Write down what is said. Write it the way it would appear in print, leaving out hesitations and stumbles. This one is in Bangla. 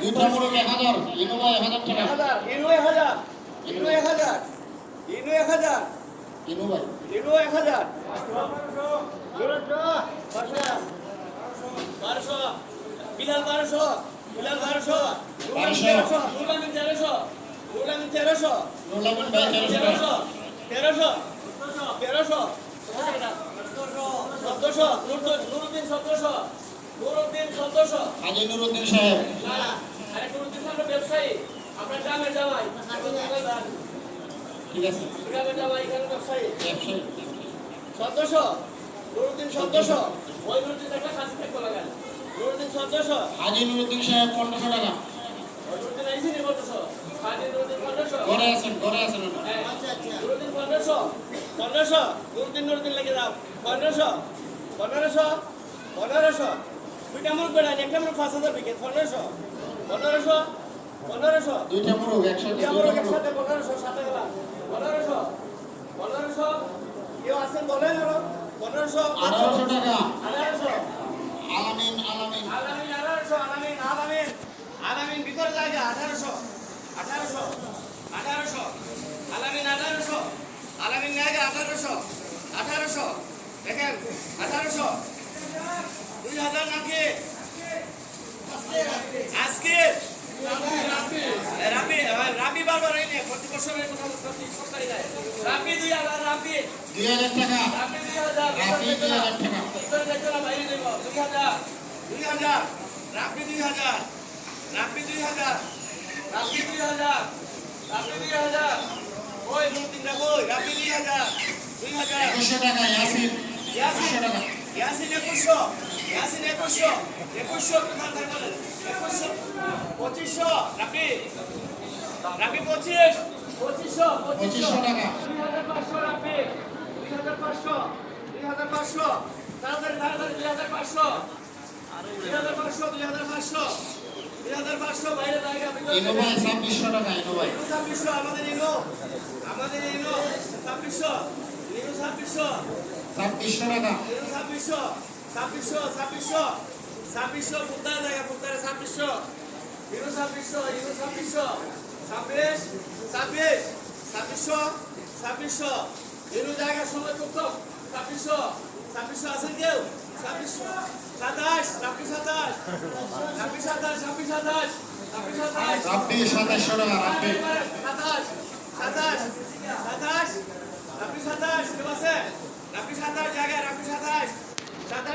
দুইটা মোড়ক 1000, ইনোভা 1000 টাকা। ইনো 1000, ইনো 1000, ইনো 1000, ইনো ভাই ইনো 1000, 1200, বিলাল 1200, বিলাল 1200, নুরলামিন 1300, নুরলামিন 1300, নুরলামিন 1300, নুরলামিন ভাই 1300 1300, 1300, 1400, নুরুদ্দিন 1400, নুরুদ্দিন 1400, হাজী নুরুদ্দিন সাহেব। না আরে নুরুদ্দিন সাহেব ব্যবসায়ী, আপনার গ্রামের জামাই, ঠিক আছে, গ্রামের জামাই এখানে ব্যবসায়ী। ব্যবসায়ী 1400, নুরুদ্দিন 1400, ওই নুরুদ্দিন একটা কাছে থেকে লাগান, নুরুদ্দিন 1400, হাজী নুরুদ্দিন সাহেব 1500 টাকা। ওই নুরুদ্দিন আইসি নি 1500, হাজি নুরুদ্দিন 1500, ঘরে আছেন নুরুদ্দিন 1500, 1500, নুরুদ্দিন লেগে যাও, 1500, 1500, 1500, দুইটা মুখ বেড়ান, একটা মুখ 5000 বিকেট, 1500, 1500, 1500, দুইটা মোড়ক একসাথে, দুইটা দুইটা মুখ মোড়ক একসাথে 1500, সাথে গেলাম, 1500, 1500, কেউ আছেন বলেন আরো, 1500, 1800 টাকা। 1800, আলামিন আলামিন 1800, আলামিন ভিতরে জায়গা 1800, 1800, 1800, আলামিন 1800, আলামিন জায়গা 1800, 1800, দেখেন 1800, 2000 নাকি আজকে রাবি বারবার এই নিয়ে প্রতি বছরের কথা প্রতি সরকারি দেয় রাবি 2000, রাবি 2000 টাকা। রাবি 2000, রাবি 2000 টাকা। ভিতরে দেখো না বাইরে দেব 2000, 2000, রাবি 2000, রাবি 2000, রাবি 2000, রাবি 2000, ওই মূর্তিটা কই রাবি 2000, 2000, 2100 টাকা। ইয়াসিন ইয়াসিন 2100 টাকা। ইয়াসিন 2100, ইয়াসিন 2100, 2100 কোথায় থাকে বলেন 2100, 2500, রাবি রাবি 25, 2500, 2500 টাকা। 2500 রাবি 2500, 2500, তাড়াতাড়ি তাড়াতাড়ি 2500, 2500, 2500, 2500 বাইরে জায়গা ইনো ভাই 2600 টাকা। ইনো ভাই 2600, আমাদের ইনো 2600, ইনো 2600, 2600 টাকা। 2600, 2600, 2600, 2600, ফুটার জায়গা ফুটারে 2600, ইনো 2600, ইনো 2600, 26, 26, 2600, 2600, ইনো জায়গা সময় কত 2600, 2600 আছেন কেউ 2600, 27, রাবি 27, রাবি 27, রাবি 27, রাবি 27, রাব্বি 2700 টাকা। রাব্বি 27, 27, 27, রাবি 27, কেউ আছে রাবি 27 জায়গায় রাবি 27